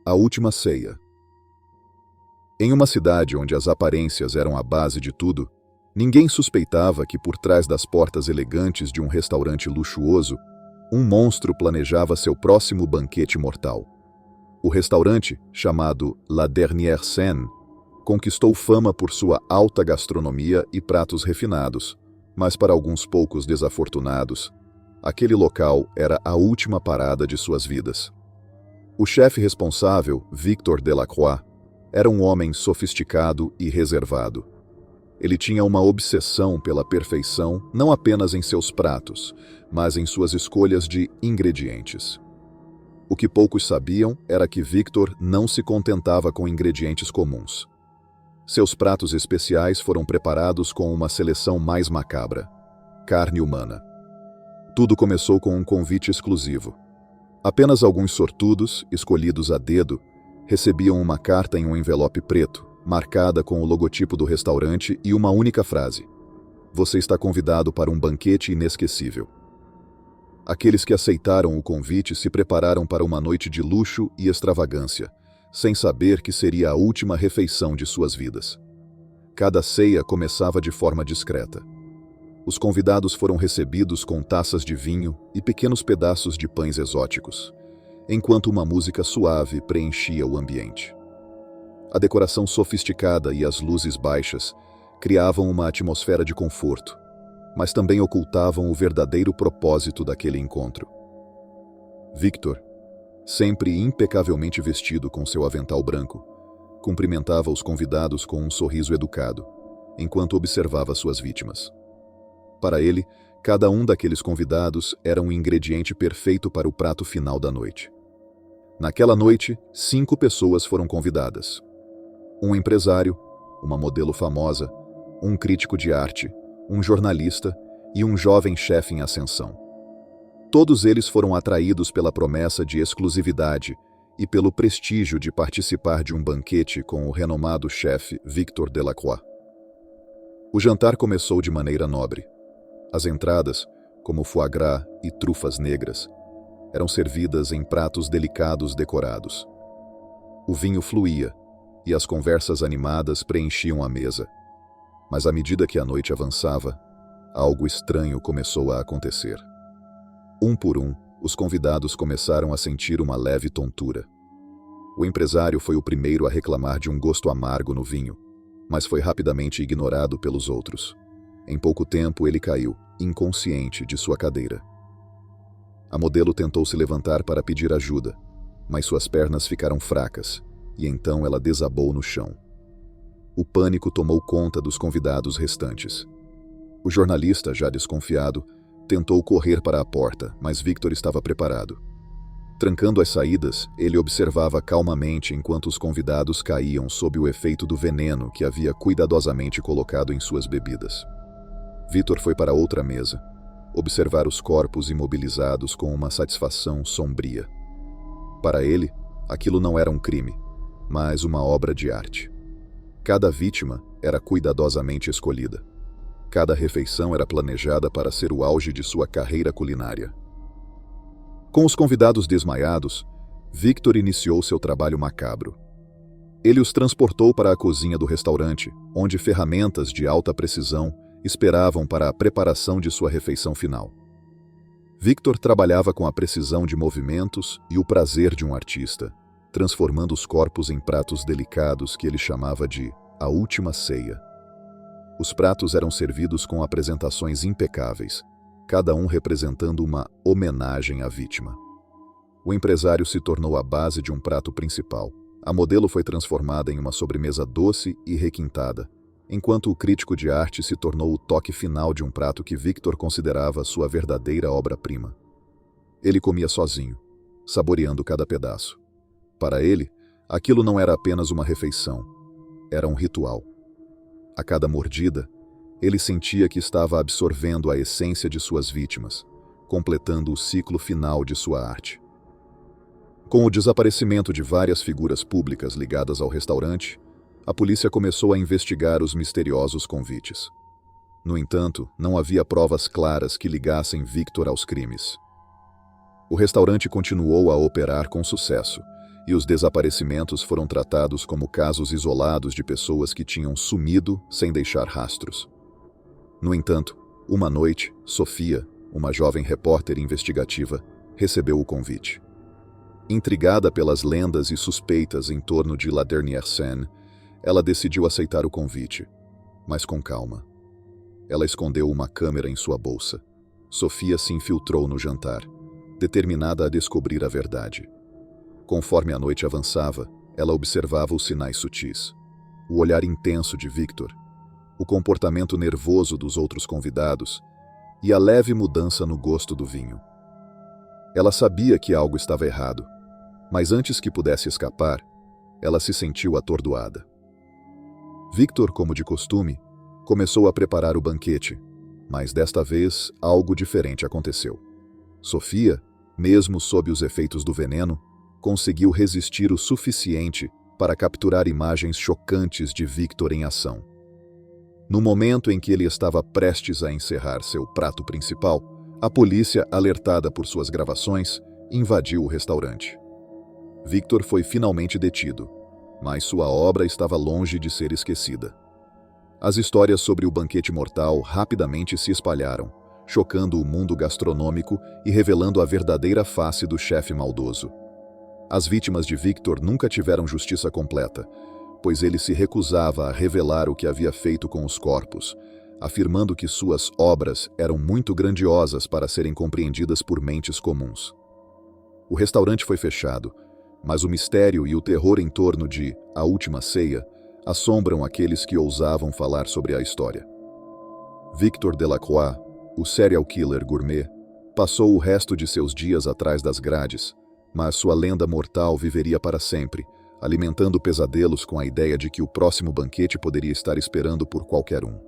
A Última Ceia. Em uma cidade onde as aparências eram a base de tudo, ninguém suspeitava que por trás das portas elegantes de um restaurante luxuoso, um monstro planejava seu próximo banquete mortal. O restaurante, chamado La Dernière Scène, conquistou fama por sua alta gastronomia e pratos refinados, mas para alguns poucos desafortunados, aquele local era a última parada de suas vidas. O chefe responsável, Victor Delacroix, era um homem sofisticado e reservado. Ele tinha uma obsessão pela perfeição não apenas em seus pratos, mas em suas escolhas de ingredientes. O que poucos sabiam era que Victor não se contentava com ingredientes comuns. Seus pratos especiais foram preparados com uma seleção mais macabra: carne humana. Tudo começou com um convite exclusivo. Apenas alguns sortudos, escolhidos a dedo, recebiam uma carta em um envelope preto, marcada com o logotipo do restaurante e uma única frase: "Você está convidado para um banquete inesquecível." Aqueles que aceitaram o convite se prepararam para uma noite de luxo e extravagância, sem saber que seria a última refeição de suas vidas. Cada ceia começava de forma discreta. Os convidados foram recebidos com taças de vinho e pequenos pedaços de pães exóticos, enquanto uma música suave preenchia o ambiente. A decoração sofisticada e as luzes baixas criavam uma atmosfera de conforto, mas também ocultavam o verdadeiro propósito daquele encontro. Victor, sempre impecavelmente vestido com seu avental branco, cumprimentava os convidados com um sorriso educado, enquanto observava suas vítimas. Para ele, cada um daqueles convidados era um ingrediente perfeito para o prato final da noite. Naquela noite, 5 pessoas foram convidadas: um empresário, uma modelo famosa, um crítico de arte, um jornalista e um jovem chefe em ascensão. Todos eles foram atraídos pela promessa de exclusividade e pelo prestígio de participar de um banquete com o renomado chefe Victor Delacroix. O jantar começou de maneira nobre. As entradas, como foie gras e trufas negras, eram servidas em pratos delicados decorados. O vinho fluía e as conversas animadas preenchiam a mesa. Mas à medida que a noite avançava, algo estranho começou a acontecer. Um por um, os convidados começaram a sentir uma leve tontura. O empresário foi o primeiro a reclamar de um gosto amargo no vinho, mas foi rapidamente ignorado pelos outros. Em pouco tempo ele caiu, inconsciente, de sua cadeira. A modelo tentou se levantar para pedir ajuda, mas suas pernas ficaram fracas, e então ela desabou no chão. O pânico tomou conta dos convidados restantes. O jornalista, já desconfiado, tentou correr para a porta, mas Victor estava preparado. Trancando as saídas, ele observava calmamente enquanto os convidados caíam sob o efeito do veneno que havia cuidadosamente colocado em suas bebidas. Victor foi para outra mesa, observar os corpos imobilizados com uma satisfação sombria. Para ele, aquilo não era um crime, mas uma obra de arte. Cada vítima era cuidadosamente escolhida. Cada refeição era planejada para ser o auge de sua carreira culinária. Com os convidados desmaiados, Victor iniciou seu trabalho macabro. Ele os transportou para a cozinha do restaurante, onde ferramentas de alta precisão esperavam para a preparação de sua refeição final. Victor trabalhava com a precisão de movimentos e o prazer de um artista, transformando os corpos em pratos delicados que ele chamava de A Última Ceia. Os pratos eram servidos com apresentações impecáveis, cada um representando uma homenagem à vítima. O empresário se tornou a base de um prato principal. A modelo foi transformada em uma sobremesa doce e requintada, enquanto o crítico de arte se tornou o toque final de um prato que Victor considerava sua verdadeira obra-prima. Ele comia sozinho, saboreando cada pedaço. Para ele, aquilo não era apenas uma refeição, era um ritual. A cada mordida, ele sentia que estava absorvendo a essência de suas vítimas, completando o ciclo final de sua arte. Com o desaparecimento de várias figuras públicas ligadas ao restaurante, a polícia começou a investigar os misteriosos convites. No entanto, não havia provas claras que ligassem Victor aos crimes. O restaurante continuou a operar com sucesso, e os desaparecimentos foram tratados como casos isolados de pessoas que tinham sumido sem deixar rastros. No entanto, uma noite, Sofia, uma jovem repórter investigativa, recebeu o convite. Intrigada pelas lendas e suspeitas em torno de La Dernière Scène, ela decidiu aceitar o convite, mas com calma. Ela escondeu uma câmera em sua bolsa. Sofia se infiltrou no jantar, determinada a descobrir a verdade. Conforme a noite avançava, ela observava os sinais sutis. O olhar intenso de Victor, o comportamento nervoso dos outros convidados e a leve mudança no gosto do vinho. Ela sabia que algo estava errado, mas antes que pudesse escapar, ela se sentiu atordoada. Victor, como de costume, começou a preparar o banquete, mas desta vez algo diferente aconteceu. Sofia, mesmo sob os efeitos do veneno, conseguiu resistir o suficiente para capturar imagens chocantes de Victor em ação. No momento em que ele estava prestes a encerrar seu prato principal, a polícia, alertada por suas gravações, invadiu o restaurante. Victor foi finalmente detido, mas sua obra estava longe de ser esquecida. As histórias sobre o banquete mortal rapidamente se espalharam, chocando o mundo gastronômico e revelando a verdadeira face do chefe maldoso. As vítimas de Victor nunca tiveram justiça completa, pois ele se recusava a revelar o que havia feito com os corpos, afirmando que suas obras eram muito grandiosas para serem compreendidas por mentes comuns. O restaurante foi fechado, mas o mistério e o terror em torno de A Última Ceia assombram aqueles que ousavam falar sobre a história. Victor Delacroix, o serial killer gourmet, passou o resto de seus dias atrás das grades, mas sua lenda mortal viveria para sempre, alimentando pesadelos com a ideia de que o próximo banquete poderia estar esperando por qualquer um.